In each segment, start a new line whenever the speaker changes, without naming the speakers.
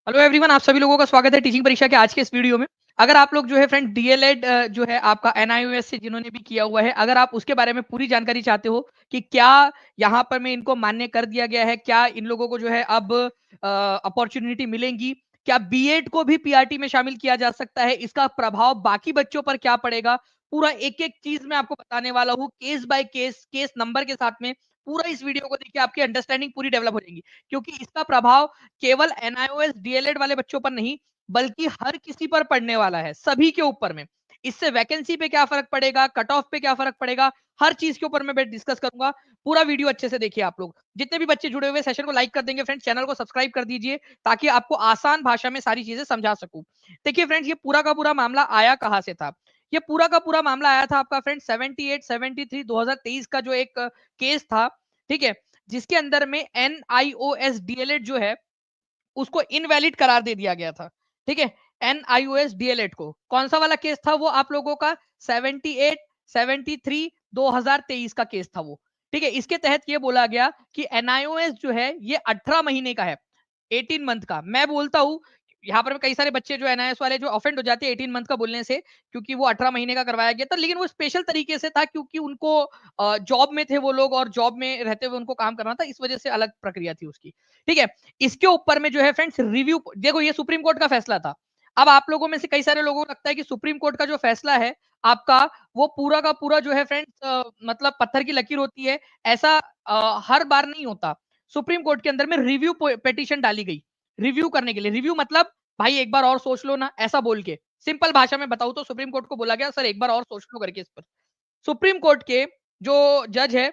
Hello everyone, आप सभी लोगों का स्वागत है टीचिंग परीक्षा के आज के इस वीडियो में। अगर आप लोग जो है फ्रेंड डीएलएड जो है आपका एनआईओएस से जिन्होंने भी किया हुआ है, अगर आप उसके बारे में पूरी जानकारी चाहते हो कि क्या यहाँ पर में इनको मान्य कर दिया गया है, क्या इन लोगों को जो है अब अपॉर्चुनिटी मिलेंगी, क्या बीएड को भी पीआरटी में शामिल किया जा सकता है, इसका प्रभाव बाकी बच्चों पर क्या पड़ेगा, पूरा एक एक चीज मैं आपको बताने वाला हूँ case by case, case number के साथ में। पूरा इस वीडियो को देखिए, आपकी अंडरस्टैंडिंग पूरी डेवलप हो जाएगी, क्योंकि इसका प्रभाव केवल एनआईओएस डीएलएड वाले बच्चों पर नहीं बल्कि हर किसी पर पड़ने वाला है, सभी के ऊपर में। इससे वैकेंसी पे क्या फर्क पड़ेगा, कट ऑफ पे क्या फर्क पड़ेगा, हर चीज के ऊपर मैं डिस्कस करूंगा। पूरा वीडियो अच्छे से देखिए आप लोग। जितने भी बच्चे जुड़े हुए सेशन को लाइक कर देंगे फ्रेंड्स, चैनल को सब्सक्राइब कर दीजिए ताकि आपको आसान भाषा में सारी चीजें समझा सकूं। देखिए फ्रेंड्स, ये पूरा का पूरा मामला आया कहां से था। ये पूरा का पूरा मामला आया था आपका फ्रेंड 7873 2023 का जो एक केस था, ठीक है, जिसके अंदर में एनआईओएस डीएलएड जो है उसको इनवैलिड करार दे दिया गया था। ठीक है, एनआईओएस डीएलएड को कौन सा वाला केस था वो आप लोगों का 78 73 2023 का केस था वो। ठीक है, इसके तहत ये बोला गया कि एनआईओएस जो है ये 18 महीने का है, 18 मंथ का। मैं बोलता हूं यहाँ पर कई सारे बच्चे जो एनआईएस वाले जो ऑफेंड हो जाते हैं 18 मंथ का बोलने से, क्योंकि वो 18 महीने का करवाया गया था, लेकिन वो स्पेशल तरीके से था क्योंकि उनको जॉब में थे वो लोग और जॉब में रहते हुए उनको काम करना था, इस वजह से अलग प्रक्रिया थी उसकी। ठीक है, इसके ऊपर में जो है फ्रेंड्स रिव्यू देखो, ये सुप्रीम कोर्ट का फैसला था। अब आप लोगों में से कई सारे लोगों को लगता है कि सुप्रीम कोर्ट का जो फैसला है आपका, वो पूरा का पूरा जो है फ्रेंड्स मतलब पत्थर की लकीर होती है। ऐसा हर बार नहीं होता। सुप्रीम कोर्ट के अंदर में रिव्यू पिटीशन डाली गई, रिव्यू करने के लिए। रिव्यू मतलब भाई एक बार और सोच लो ना, ऐसा बोल के सिंपल भाषा में बताऊं तो सुप्रीम कोर्ट को बोला गया सर एक बार और सोच लो करके इस पर। सुप्रीम कोर्ट के जो जज है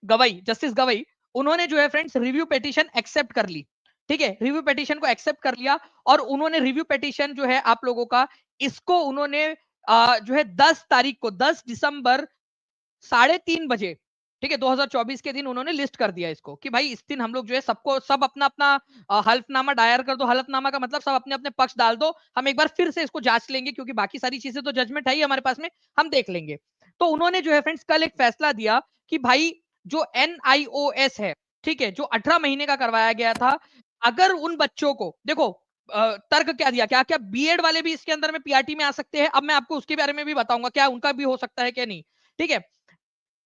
गवई, जस्टिस गवई, उन्होंने जो है फ्रेंड्स रिव्यू पिटीशन एक्सेप्ट कर ली। ठीक है, रिव्यू पिटीशन को एक्सेप्ट कर लिया और उन्होंने रिव्यू पिटीशन जो है आप लोगों का, इसको उन्होंने जो है 10 तारीख को, 10 दिसंबर 3:30 बजे, ठीक है, 2024 के दिन उन्होंने लिस्ट कर दिया इसको कि भाई इस दिन हम लोग जो है सबको सब अपना अपना हल्फनामा दायर कर दो। हल्फनामा का मतलब सब अपने अपने पक्ष डाल दो, हम एक बार फिर से इसको जांच लेंगे क्योंकि बाकी सारी चीजें तो जजमेंट है ही हमारे पास में, हम देख लेंगे। तो उन्होंने जो है फ्रेंड्स कल एक फैसला दिया कि भाई जो एनआईओएस है, ठीक है, जो 18 महीने का करवाया गया था, अगर उन बच्चों को देखो तर्क क्या दिया, क्या क्या बीएड वाले भी इसके अंदर में पीआरटी में आ सकते हैं, अब मैं आपको उसके बारे में भी बताऊंगा क्या उनका भी हो सकता है क्या नहीं। ठीक है,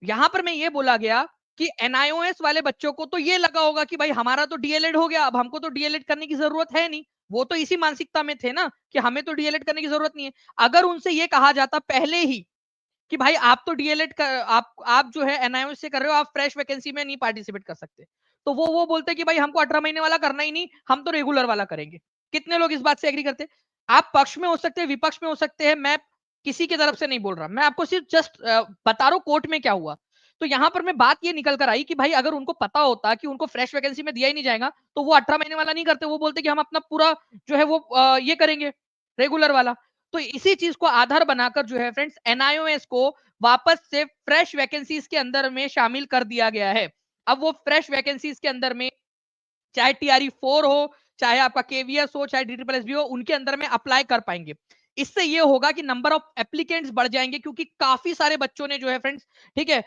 यहां पर मैं ये बोला गया कि एनआईओएस वाले बच्चों को तो ये लगा होगा कि भाई हमारा तो डीएलएड हो गया, अब हमको तो डीएलएड करने की जरूरत है नहीं। वो तो इसी मानसिकता में थे ना कि हमें तो डीएलएड करने की जरूरत नहीं है। अगर उनसे ये कहा जाता पहले ही कि भाई आप तो डीएलएड कर, आप जो है एनआईओएस से कर रहे हो, आप फ्रेश वैकेंसी में नहीं पार्टिसिपेट कर सकते, तो वो बोलते कि भाई हमको 18 महीने वाला करना ही नहीं, हम तो रेगुलर वाला करेंगे। कितने लोग इस बात से एग्री करते? आप पक्ष में हो सकते हैं, विपक्ष में हो सकते हैं, मैं किसी की तरफ से नहीं बोल रहा, मैं आपको सिर्फ जस्ट बता रहा हूं कोर्ट में क्या हुआ। तो यहां पर मैं बात ये निकल कर आई कि भाई अगर उनको पता होता कि उनको फ्रेश वैकेंसी में दिया ही नहीं जाएगा तो वो 18 महीने वाला नहीं करते, वो बोलते कि हम अपना पूरा जो है वो ये करेंगे, रेगुलर वाला। तो इसी चीज को आधार बनाकर जो है फ्रेंड्स एनआईओएस को वापस से फ्रेश वैकेंसीज के अंदर में शामिल कर दिया गया है। अब वो फ्रेश वैकेंसीज के अंदर में चाहे टीआरई 4 हो, चाहे आपका केवीएस हो, चाहे डी ट्रिपल एस बी हो, उनके अंदर में अप्लाई कर पाएंगे। इससे ये होगा कि नंबर ऑफ एप्लीकेंट्स बढ़ जाएंगे क्योंकि काफी सारे बच्चों ने जो है फ्रेंड्स, ठीक है,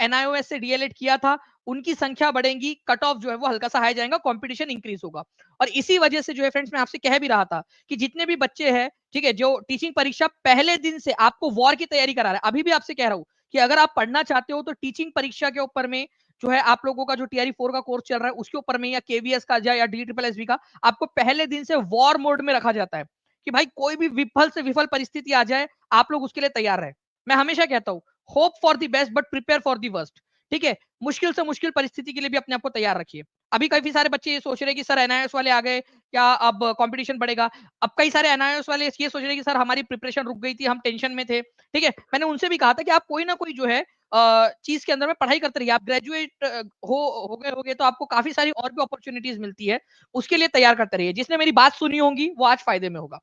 एनआईओएस से डीएलएड किया था, उनकी संख्या बढ़ेगी, कट ऑफ जो है वो हल्का सा हाई जाएगा, कंपटीशन इंक्रीज होगा। और इसी वजह से जो है फ्रेंड्स मैं आपसे कह भी रहा था कि जितने भी बच्चे हैं, ठीक है, जो टीचिंग परीक्षा पहले दिन से आपको वॉर की तैयारी करा रहा है, अभी भी आपसे कह रहा हूं कि अगर आप पढ़ना चाहते हो तो टीचिंग परीक्षा के ऊपर में जो है आप लोगों का जो टीआरई 4 का कोर्स चल रहा है उसके ऊपर में, या केवीएस का या डी ट्रिपल एस बी का, आपको पहले दिन से वॉर मोड में रखा जाता है कि भाई कोई भी विफल से विफल परिस्थिति आ जाए, आप लोग उसके लिए तैयार रहे। मैं हमेशा कहता हूं hope for the best but prepare for the worst. ठीक है, मुश्किल से मुश्किल परिस्थिति के लिए भी अपने आप को तैयार रखिए। अभी काफी सारे बच्चे ये सोच रहे हैं कि सर एनआईएस वाले आ गए, क्या अब कंपटीशन बढ़ेगा। अब कई सारे एनआईएस वाले ये सोच रहे हैं कि सर हमारी प्रिपरेशन रुक गई थी, हम टेंशन में थे। ठीक है, मैंने उनसे भी कहा था कि आप कोई ना कोई जो है चीज के अंदर में पढ़ाई करते रहिए। आप ग्रेजुएट हो गए होगे तो आपको काफी सारी और भी अपॉर्चुनिटीज मिलती है, उसके लिए तैयार करते रहिए। जिसने मेरी बात सुनी होगी वो आज फायदे में होगा।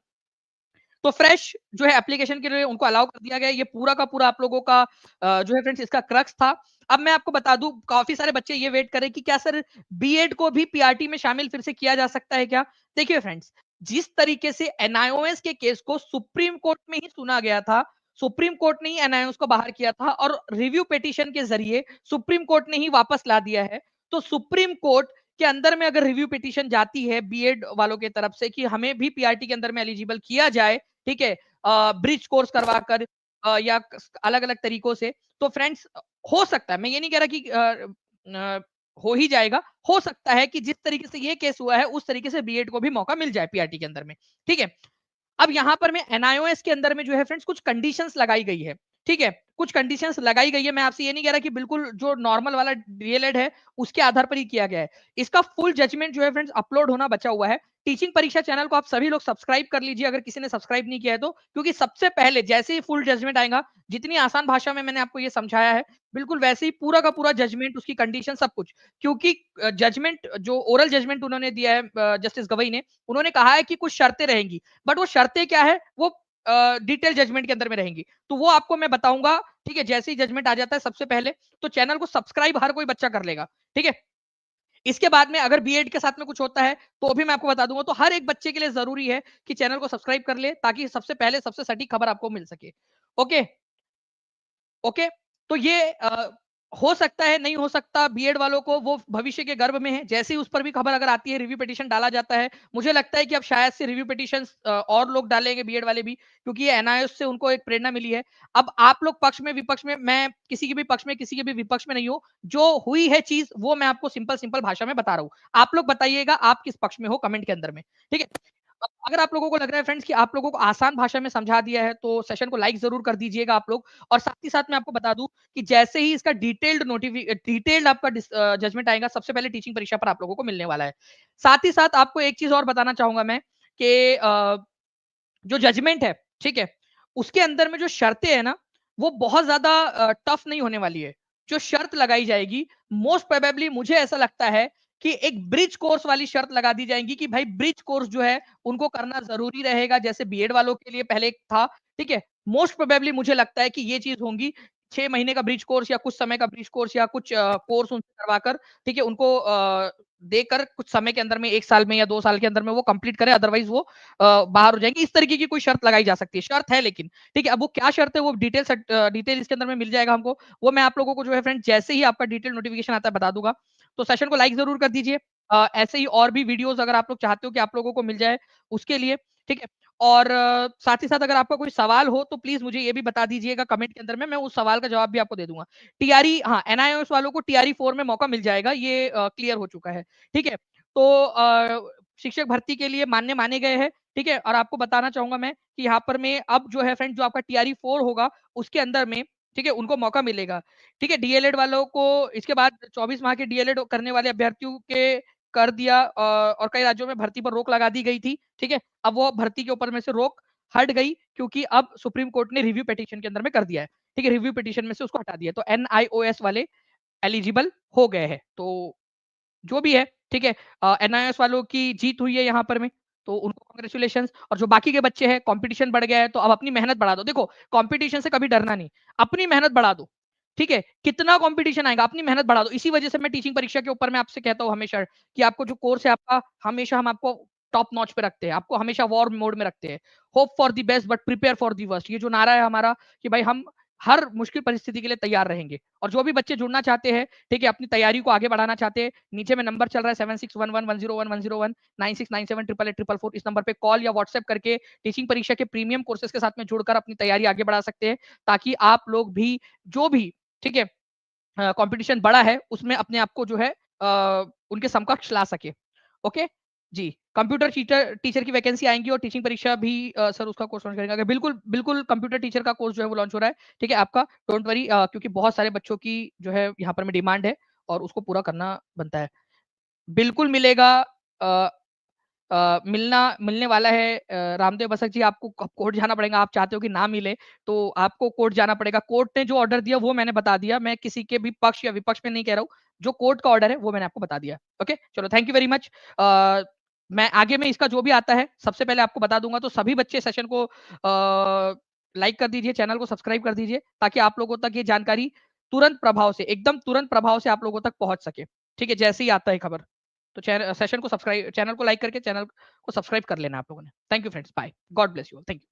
तो फ्रेश जो है एप्लीकेशन के लिए उनको अलाउ कर दिया गया। ये पूरा का पूरा आप लोगों का जो है फ्रेंड्स इसका क्रक्स था। अब मैं आपको बता दूं, काफी सारे बच्चे ये वेट करें कि क्या सर बीएड को भी पीआरटी में शामिल फिर से किया जा सकता है क्या। देखिए फ्रेंड्स, जिस तरीके से एनआईओएस के केस को सुप्रीम कोर्ट में ही सुना गया था, सुप्रीम कोर्ट ने ही एनआईओएस को बाहर किया था और रिव्यू पिटीशन के जरिए सुप्रीम कोर्ट ने ही वापस ला दिया है। तो सुप्रीम कोर्ट के अंदर में अगर रिव्यू पिटीशन जाती है बीएड वालों के तरफ से कि हमें भी पीआरटी के अंदर में एलिजिबल किया जाए, ठीक है, ब्रिज कोर्स करवा कर या अलग अलग तरीकों से, तो फ्रेंड्स हो सकता है, मैं ये नहीं कह रहा कि हो ही जाएगा, हो सकता है कि जिस तरीके से ये केस हुआ है उस तरीके से बीएड को भी मौका मिल जाए पीआरटी के अंदर में, ठीक है। अब यहां पर मैं एनआईओएस के अंदर में जो है फ्रेंड्स कुछ कंडीशंस लगाई गई है, ठीक है, कुछ कंडीशंस लगाई गई है। मैं आपसे ये नहीं कह रहा कि बिल्कुल जो नॉर्मल वाला डीएलएड है उसके आधार पर ही किया गया है। इसका फुल जजमेंट जो है फ्रेंड्स अपलोड होना बचा हुआ है। टीचिंग परीक्षा चैनल को आप सभी लोग सब्सक्राइब कर लीजिए अगर किसी ने सब्सक्राइब नहीं किया है तो, क्योंकि सबसे पहले जैसे ही फुल जजमेंट आएगा, जितनी आसान भाषा में मैंने आपको ये समझाया है, बिल्कुल वैसे ही पूरा का पूरा जजमेंट, उसकी कंडीशन, सब कुछ, क्योंकि जजमेंट जो ओरल जजमेंट उन्होंने दिया है जस्टिस गवई ने, उन्होंने कहा है कि कुछ शर्तें रहेंगी, बट वो शर्तें क्या है वो डिटेल जजमेंट के अंदर में रहेंगी, तो वो आपको मैं बताऊंगा, ठीक है, जैसे ही जजमेंट आ जाता है सबसे पहले, तो चैनल को सब्सक्राइब हर कोई बच्चा कर लेगा, ठीक है। इसके बाद में अगर बीएड के साथ में कुछ होता है तो भी मैं आपको बता दूंगा, तो हर एक बच्चे के लिए जरूरी है कि चैनल को सब्सक्राइब कर ले ताकि सबसे पहले सबसे सटीक खबर आपको मिल सके। ओके, ओके, तो ये हो सकता है, नहीं हो सकता, बीएड वालों को वो भविष्य के गर्भ में है, जैसे ही उस पर भी खबर अगर आती है, रिव्यू पिटीशन डाला जाता है, मुझे लगता है कि अब शायद से रिव्यू पिटीशन और लोग डालेंगे बीएड वाले भी, क्योंकि ये एनआईओएस से उनको एक प्रेरणा मिली है। अब आप लोग पक्ष में विपक्ष में, मैं किसी के भी पक्ष में किसी के भी विपक्ष में नहीं हूं, जो हुई है चीज वो मैं आपको सिंपल सिंपल भाषा में बता रहा हूं। आप लोग बताइएगा आप किस पक्ष में हो कमेंट के अंदर में, ठीक है। अगर आप लोगों को लग रहा है फ्रेंड्स कि आप लोगों को आसान भाषा में समझा दिया है तो सेशन को लाइक जरूर कर दीजिएगा आप लोग। और साथ ही साथ मैं आपको बता दूं कि जैसे ही इसका डिटेल्ड आपका जजमेंट आएगा, सबसे पहले टीचिंग परीक्षा पर आप लोगों को मिलने वाला है। साथ ही साथ आपको एक चीज और बताना चाहूंगा मैं कि जो जजमेंट है, ठीक है, उसके अंदर में जो शर्तें है ना, वो बहुत ज्यादा टफ नहीं होने वाली है। जो शर्त लगाई जाएगी, मोस्ट प्रोबेबली मुझे ऐसा लगता है कि एक ब्रिज कोर्स वाली शर्त लगा दी जाएगी कि भाई ब्रिज कोर्स जो है उनको करना जरूरी रहेगा, जैसे बीएड वालों के लिए पहले था, ठीक है। मोस्ट प्रोबेबली मुझे लगता है कि ये चीज होंगी, 6 महीने का ब्रिज कोर्स या कुछ समय का ब्रिज कोर्स या कुछ कोर्स उनसे करवाकर, ठीक है, उनको देकर कुछ समय के अंदर में, 1 साल में या 2 साल के अंदर में वो कंप्लीट करे, अदरवाइज वो बाहर हो जाएंगे। इस तरीके की कोई शर्त लगाई जा सकती है, शर्त है लेकिन, ठीक है। अब वो क्या शर्त है वो डिटेल इसके अंदर में मिल जाएगा हमको, वो मैं आप लोगों को जो है फ्रेंड जैसे ही आपका डिटेल नोटिफिकेशन आता है बता दूंगा। तो सेशन को लाइक जरूर कर दीजिए। ऐसे ही और भी वीडियोस अगर आप लोग चाहते हो कि आप लोगों को मिल जाए उसके लिए, ठीक है। और साथ ही साथ अगर आपका कोई सवाल हो तो प्लीज मुझे ये भी बता दीजिएगा कमेंट के अंदर में, मैं उस सवाल का जवाब भी आपको दे दूंगा। टीआरई, हाँ, एनआईओएस वालों को टीआरई 4 में मौका मिल जाएगा, ये क्लियर हो चुका है, ठीक है। तो शिक्षक भर्ती के लिए मान्य माने गए हैं, ठीक है। और आपको बताना चाहूंगा मैं कि यहाँ पर में अब जो है फ्रेंड जो आपका टीआरई 4 होगा उसके अंदर में, ठीक है, उनको मौका मिलेगा, ठीक है। डीएलएड वालों को इसके बाद 24 माह के डीएलएड करने वाले अभ्यर्थियों के कर दिया, और कई राज्यों में भर्ती पर रोक लगा दी गई थी, ठीक है। अब वो भर्ती के ऊपर में से रोक हट गई, क्योंकि अब सुप्रीम कोर्ट ने रिव्यू पिटीशन के अंदर में कर दिया है, ठीक है, रिव्यू पिटीशन में से उसको हटा दिया, तो एनआईओएस वाले एलिजिबल हो गए हैं। तो जो भी है, ठीक है, एनआईएस वालों की जीत हुई है यहाँ पर में, तो उनको कांग्रेचुलेशन। और जो बाकी के बच्चे हैं, कंपटीशन बढ़ गया है तो अब अपनी मेहनत बढ़ा दो। देखो, कंपटीशन से कभी डरना नहीं, अपनी मेहनत बढ़ा दो, ठीक है। कितना कंपटीशन आएगा, अपनी मेहनत बढ़ा दो। इसी वजह से मैं टीचिंग परीक्षा के ऊपर मैं आपसे कहता हूँ हमेशा कि आपको जो कोर्स है आपका, हमेशा हम आपको टॉप नॉच पे रखते हैं, आपको हमेशा वॉर मोड में रखते हैं। Hope for the best but prepare for the worst, ये जो नारा है हमारा कि भाई हम हर मुश्किल परिस्थिति के लिए तैयार रहेंगे। और जो भी बच्चे जुड़ना चाहते हैं, ठीक है, अपनी तैयारी को आगे बढ़ाना चाहते हैं, नीचे में नंबर चल रहा है 7611101101, 9697888844, इस नंबर पे कॉल या व्हाट्सएप करके टीचिंग परीक्षा के प्रीमियम कोर्सेज के साथ में जुड़कर अपनी तैयारी आगे बढ़ा सकते हैं, ताकि आप लोग भी जो भी, ठीक है, कंपटीशन बड़ा है उसमें अपने आप को जो है उनके समकक्ष ला सके। ओके जी, कंप्यूटर टीचर टीचर की वैकेंसी आएंगी और टीचिंग परीक्षा भी सर उसका कोर्स लॉन्च करेंगे। बिल्कुल बिल्कुल, कंप्यूटर टीचर का कोर्स जो है वो लॉन्च हो रहा है, ठीक है आपका, डोंट वरी, क्योंकि बहुत सारे बच्चों की जो है यहाँ पर में डिमांड है और उसको पूरा करना बनता है। बिल्कुल मिलेगा, अ, मिलने वाला है। रामदेव बसक जी, आपको कोर्ट जाना पड़ेगा, आप चाहते हो कि ना मिले तो आपको कोर्ट जाना पड़ेगा। कोर्ट ने जो ऑर्डर दिया वो मैंने बता दिया, मैं किसी के भी पक्ष या विपक्ष में नहीं कह रहा हूँ, जो कोर्ट का ऑर्डर है वो मैंने आपको बता दिया। ओके, चलो, थैंक यू वेरी मच। मैं आगे में इसका जो भी आता है सबसे पहले आपको बता दूंगा, तो सभी बच्चे सेशन को लाइक कर दीजिए, चैनल को सब्सक्राइब कर दीजिए, ताकि आप लोगों तक ये जानकारी तुरंत प्रभाव से, एकदम तुरंत प्रभाव से आप लोगों तक पहुंच सके, ठीक है, जैसे ही आता है खबर। तो सेशन को सब्सक्राइब, चैनल को लाइक करके चैनल को सब्सक्राइब कर लेना आप लोगों ने। Thank you friends, bye, God bless you, thank you.